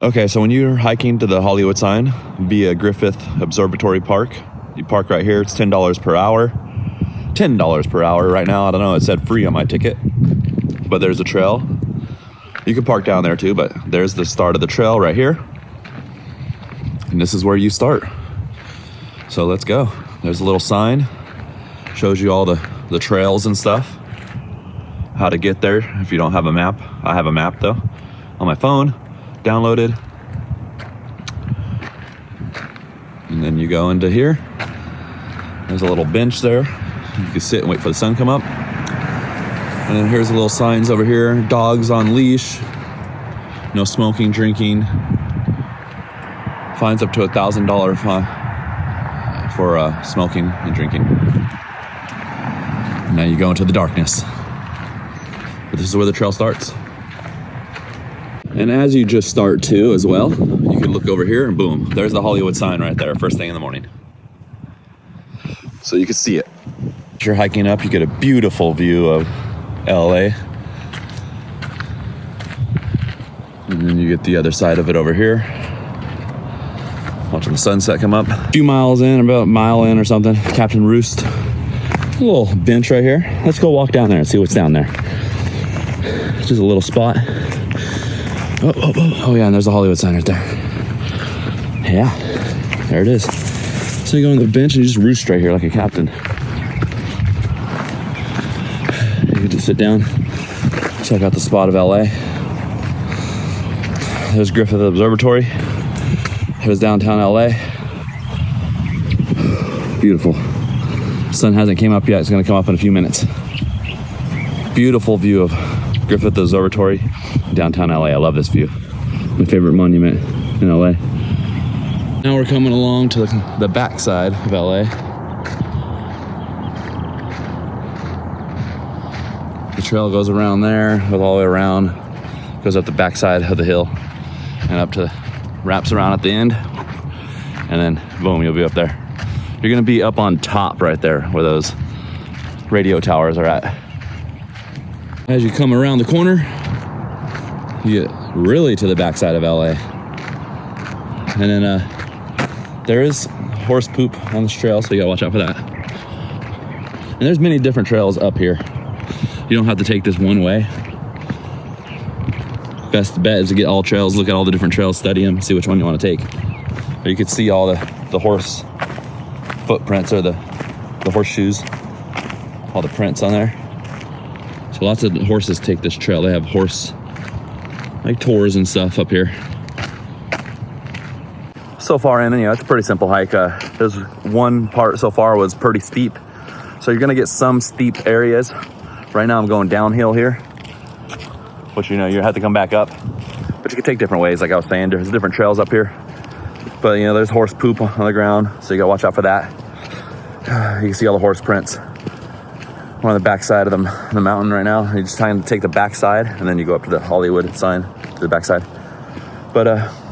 Okay, so when you're hiking to the Hollywood sign via Griffith Observatory Park, you park right here. It's $10 per hour. $10 per hour right now. I don't know. It said free on my ticket, but there's a trail. You can park down there too, but there's the start of the trail right here. And this is where you start. So let's go. There's a little sign. Shows you all the trails and stuff. How to get there if you don't have a map. I have a map though on my phone. Downloaded, and then you go into here. There's a little bench there. You can sit and wait for the sun to come up. And then here's the little signs over here. Dogs on leash. No smoking, drinking. Fines up to $1,000 fine for smoking and drinking. Now you go into the darkness. But this is where the trail starts. And as you just start too as well, you can look over here and boom, there's the Hollywood sign right there, first thing in the morning. So you can see it. As you're hiking up, you get a beautiful view of LA. And then you get the other side of it over here. Watching the sunset come up. A few miles in, about a mile in or something, Captain Roost. A little bench right here. Let's go walk down there and see what's down there. It's just a little spot. Oh yeah, and there's a Hollywood sign right there. Yeah, there it is. So you go on the bench and you just roost right here like a captain. You can just sit down, check out the spot of LA. There's Griffith Observatory. There's downtown LA. Beautiful. Sun hasn't came up yet. It's gonna come up in a few minutes. Beautiful view of Griffith Observatory, downtown LA. I love this view. My favorite monument in LA. Now we're coming along to the backside of LA. The trail goes around there, goes all the way around, goes up the backside of the hill, and up to, wraps around at the end, and then boom, you'll be up there. You're gonna be up on top right there where those radio towers are at. As you come around the corner, you get really to the backside of LA. And then there is horse poop on this trail, so you gotta watch out for that. And there's many different trails up here. You don't have to take this one way. Best bet is to get all trails, look at all the different trails, study them, see which one you wanna take. But you can see all the horse footprints or the horseshoes, all the prints on there. So lots of horses take this trail. They have horse like tours and stuff up here. So far in, it's a pretty simple hike. There's one part so far was pretty steep. So you're gonna get some steep areas. Right now I'm going downhill here, which you have to come back up. But you can take different ways, like I was saying. There's different trails up here. But there's horse poop on the ground, so you gotta watch out for that. You can see all the horse prints. We're on the backside of the mountain right now. You just kind of take the backside, and then you go up to the Hollywood sign to the backside. But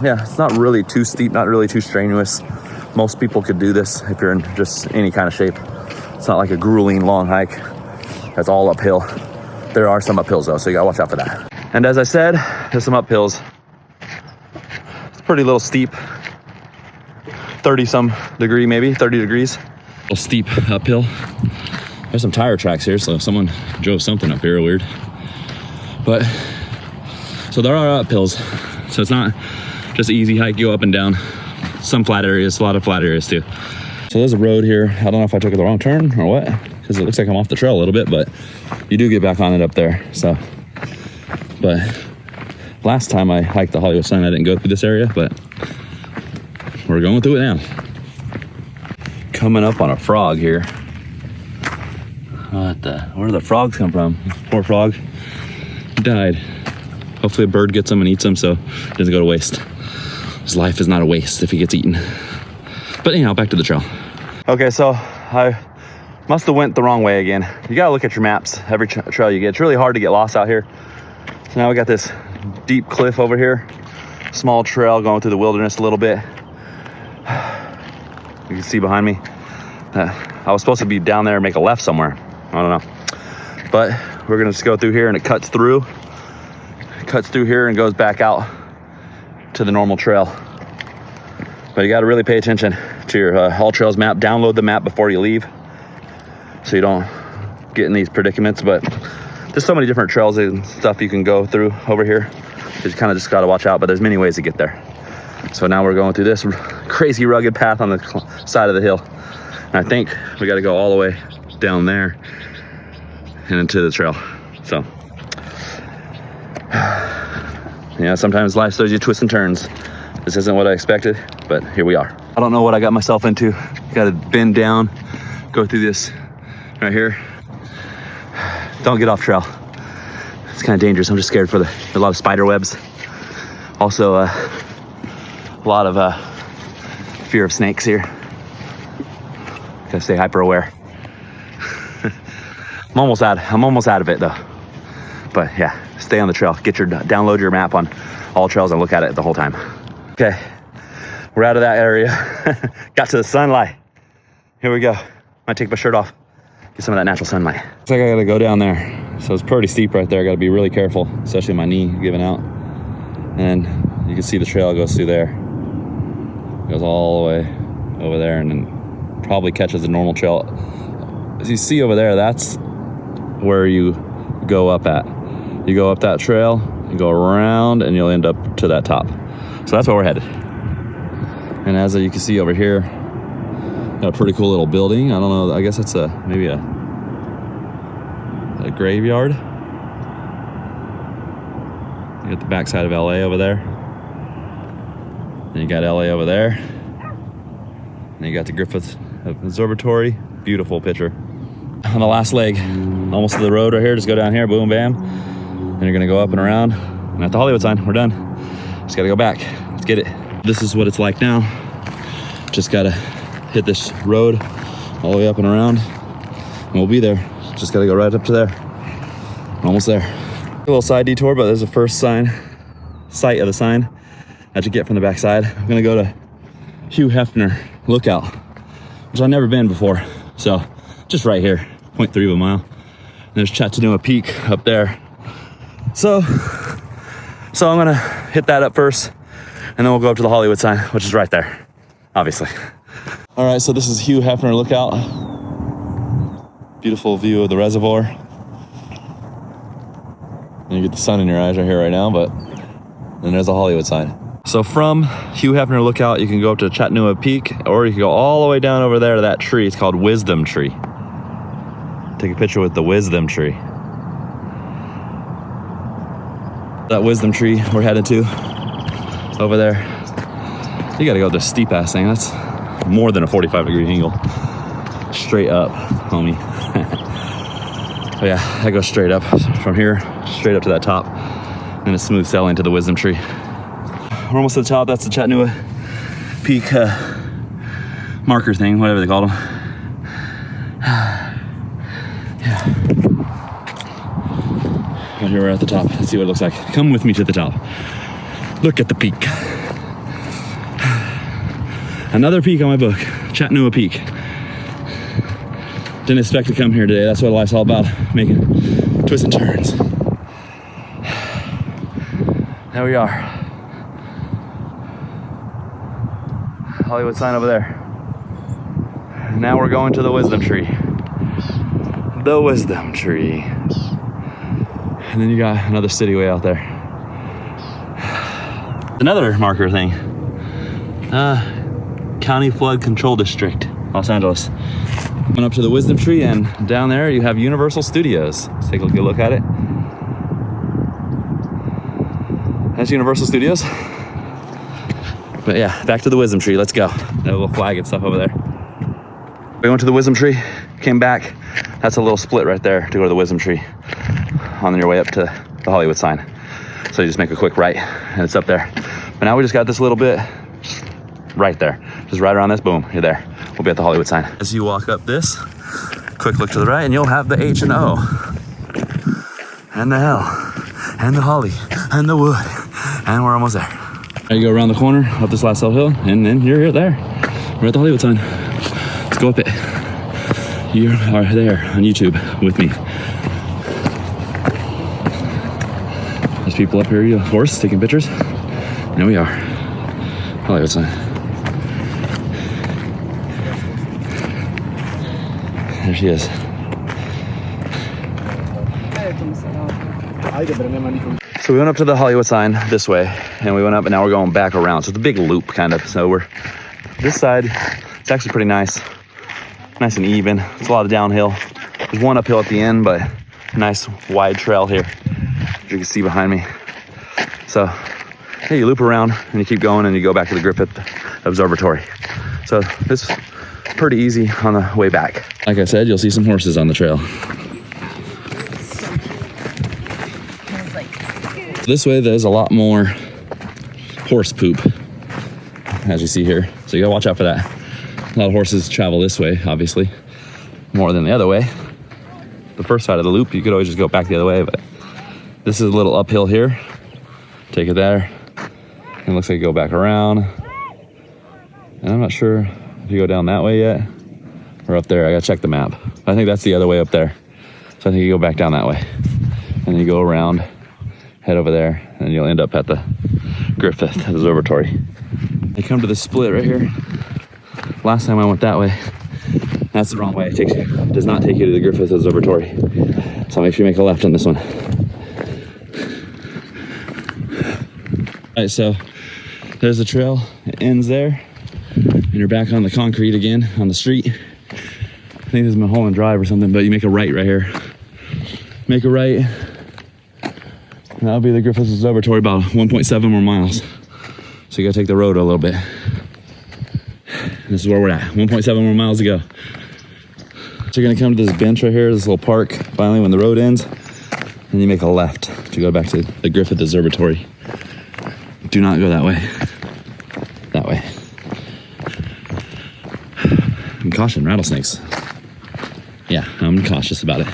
yeah, it's not really too steep, not really too strenuous. Most people could do this if you're in just any kind of shape. It's not like a grueling long hike that's all uphill. There are some uphills though, so you gotta watch out for that. And as I said, there's some uphills. It's pretty little steep. 30 some degree, maybe 30 degrees. A little steep uphill. There's some tire tracks here, so someone drove something up here weird. But, so there are uphills. So it's not just an easy hike, you go up and down. Some flat areas, a lot of flat areas too. So there's a road here. I don't know if I took the wrong turn or what, because it looks like I'm off the trail a little bit, but you do get back on it up there, so. But last time I hiked the Hollywood sign, I didn't go through this area, but we're going through it now. Coming up on a frog here. Where do the frogs come from? Poor frog died. Hopefully a bird gets them and eats them so it doesn't go to waste. His life is not a waste if he gets eaten. But anyhow, back to the trail. Okay, so I must have went the wrong way again. You gotta look at your maps, every trail you get. It's really hard to get lost out here. So now we got this deep cliff over here. Small trail going through the wilderness a little bit. You can see behind me. I was supposed to be down there and make a left somewhere. I don't know. But we're gonna just go through here and it cuts through here and goes back out to the normal trail. But you got to really pay attention to your All Trails map. Download the map before you leave so you don't get in these predicaments. But there's so many different trails and stuff you can go through over here. You kind of just got to watch out, but there's many ways to get there. So now we're going through this crazy rugged path on the side of the hill. And I think we got to go all the way down there and into the trail. So, yeah, sometimes life throws you twists and turns. This isn't what I expected, but here we are. I don't know what I got myself into. Got to bend down, go through this right here. Don't get off trail. It's kind of dangerous. I'm just scared for a lot of spider webs. Also, a lot of fear of snakes here. Gotta stay hyper aware. I'm almost out of it though. But yeah, stay on the trail. Download your map on All Trails and look at it the whole time. Okay, we're out of that area. Got to the sunlight. Here we go. Might take my shirt off. Get some of that natural sunlight. Looks like I gotta go down there. So it's pretty steep right there. I gotta be really careful, especially my knee giving out. And you can see the trail goes through there. Goes all the way over there and then probably catches the normal trail. As you see over there, that's where you go up at. You go up that trail, you go around, and you'll end up to that top. So that's where we're headed. And as you can see over here, got a pretty cool little building. I don't know, I guess it's maybe a graveyard. You got the backside of LA over there. And you got LA over there. And you got the Griffith Observatory. Beautiful picture. On the last leg, almost to the road right here, just go down here, boom, bam. Then you're gonna go up and around. And at the Hollywood sign, we're done. Just gotta go back, let's get it. This is what it's like now. Just gotta hit this road all the way up and around, and we'll be there. Just gotta go right up to there. We're almost there. A little side detour, but there's the first sight of the sign that you get from the backside. I'm gonna go to Hugh Hefner Lookout, which I've never been before. So just right here, 0.3 of a mile. And there's Chattanooga Peak up there. So I'm gonna hit that up first, and then we'll go up to the Hollywood sign, which is right there, obviously. All right, so this is Hugh Hefner Lookout. Beautiful view of the reservoir. And you get the sun in your eyes right here right now, but then there's a Hollywood sign. So from Hugh Hefner Lookout, you can go up to Chattanooga Peak, or you can go all the way down over there to that tree. It's called Wisdom Tree. Take a picture with the Wisdom Tree. That Wisdom Tree we're headed to over there. You gotta go to the steep ass thing. That's more than a 45-degree angle. Straight up, homie. But yeah, that goes straight up from here, straight up to that top, and it's smooth sailing to the Wisdom Tree. We're almost to the top. That's the Chattanooga Peak marker thing, whatever they call them. Yeah. Right here we're at the top. Let's see what it looks like. Come with me to the top. Look at the peak. Another peak on my book, Chattanooga Peak. Didn't expect to come here today. That's what life's all about, making twists and turns. There we are. Hollywood sign over there. Now we're going to the Wisdom Tree. The Wisdom Tree. And then you got another city way out there. Another marker thing. County Flood Control District, Los Angeles. Went up to the Wisdom Tree, and down there you have Universal Studios. Let's take a good look at it. That's Universal Studios. But yeah, back to the Wisdom Tree. Let's go. That little flag and stuff over there. We went to the Wisdom Tree, came back. That's a little split right there to go to the Wisdom Tree on your way up to the Hollywood sign. So you just make a quick right, and it's up there. But now we just got this little bit right there. Just right around this, boom, you're there. We'll be at the Hollywood sign. As you walk up this, quick look to the right, and you'll have the H and the O, and the L, and the holly, and the wood, and we're almost there. There you go around the corner, up this last little hill, and then you're there. We're at the Hollywood sign. Let's go up it. You are there on YouTube with me. There's people up here, of course, taking pictures. Here we are. Hollywood sign. There she is. So we went up to the Hollywood sign this way, and we went up, and now we're going back around. So it's a big loop, kind of. So we're this side. It's actually pretty nice and even. It's a lot of downhill. There's one uphill at the end, but nice wide trail here, as you can see behind me. So yeah, you loop around and you keep going, and you go back to the Griffith Observatory. So this is pretty easy on the way back. Like I said, you'll see some horses on the trail. This way, there's a lot more horse poop, as you see here. So you gotta watch out for that. A lot of horses travel this way, obviously, more than the other way. The first side of the loop, you could always just go back the other way, but this is a little uphill here. Take it there. And it looks like you go back around. And I'm not sure if you go down that way yet or up there. I gotta check the map. I think that's the other way up there. So I think you go back down that way. And then you go around, head over there, and you'll end up at the Griffith Observatory. I come to the split right here. Last time I went that way. That's the wrong way. It does not take you to the Griffith Observatory. So make sure you make a left on this one. All right, so there's the trail. It ends there. And you're back on the concrete again, on the street. I think this is Mulholland Drive or something, but you make a right here. Make a right. And that'll be the Griffith Observatory, about 1.7 more miles. So you gotta take the road a little bit. This is where we're at, 1.7 more miles to go. So you're gonna come to this bench right here, this little park, finally when the road ends, and you make a left to go back to the Griffith Observatory. Do not go that way. That way. And caution, rattlesnakes. Yeah, I'm cautious about it.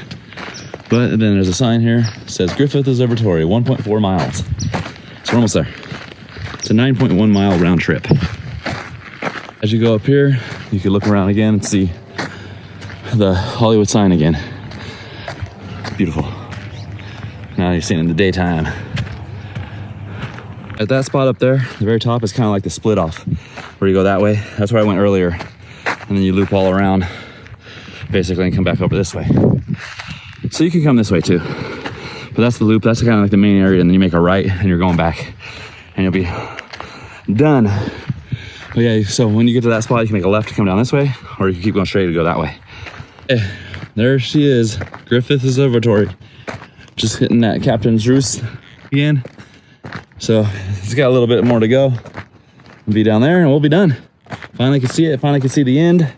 But then there's a sign here, it says Griffith Observatory, 1.4 miles. So we're almost there. It's a 9.1 mile round trip. As you go up here, you can look around again and see the Hollywood sign again. Beautiful. Now you're seeing it in the daytime. At that spot up there, the very top is kind of like the split off, where you go that way. That's where I went earlier. And then you loop all around, basically, and come back over this way. So you can come this way too. But that's the loop, that's kind of like the main area, and then you make a right and you're going back and you'll be done. But yeah, so when you get to that spot, you can make a left to come down this way, or you can keep going straight to go that way. Yeah, there she is, Griffith Observatory. Just hitting that Captain's Roost again. So it's got a little bit more to go. We'll be down there and we'll be done. Finally can see it, finally can see the end. And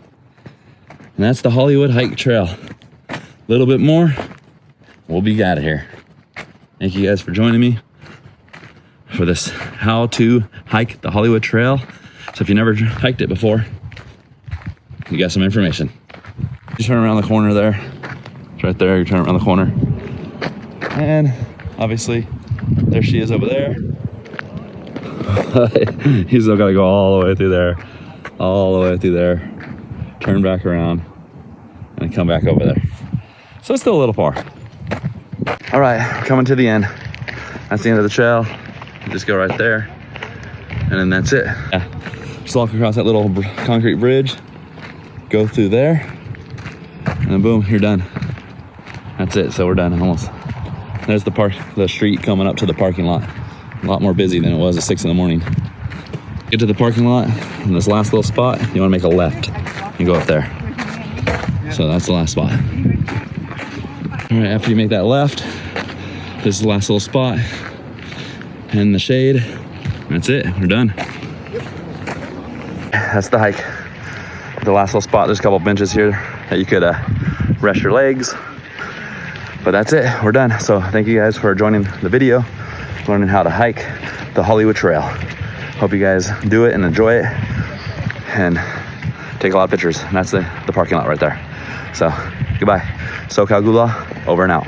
that's the Hollywood Hike Trail. A little bit more, we'll be out of here. Thank you guys for joining me for this how to hike the Hollywood Trail. So if you never hiked it before, you got some information. You turn around the corner there. It's right there, you turn around the corner. And obviously, there she is over there. You still gotta go all the way through there. All the way through there. Turn back around and come back over there. So it's still a little far. All right, coming to the end. That's the end of the trail. You just go right there. And then that's it. Yeah. Just walk across that little concrete bridge. Go through there. And then boom, you're done. That's it, so we're done almost. There's the street coming up to the parking lot. A lot more busy than it was at 6 in the morning. Get to the parking lot, and this last little spot, you wanna make a left and go up there. So that's the last spot. All right, after you make that left, this is the last little spot in the shade. That's it, we're done. That's the hike. The last little spot, there's a couple benches here that you could rest your legs. But that's it, we're done. So thank you guys for joining the video, learning how to hike the Hollywood Trail. Hope you guys do it and enjoy it and take a lot of pictures. And that's the parking lot right there. So goodbye. SoCal Gula, over and out.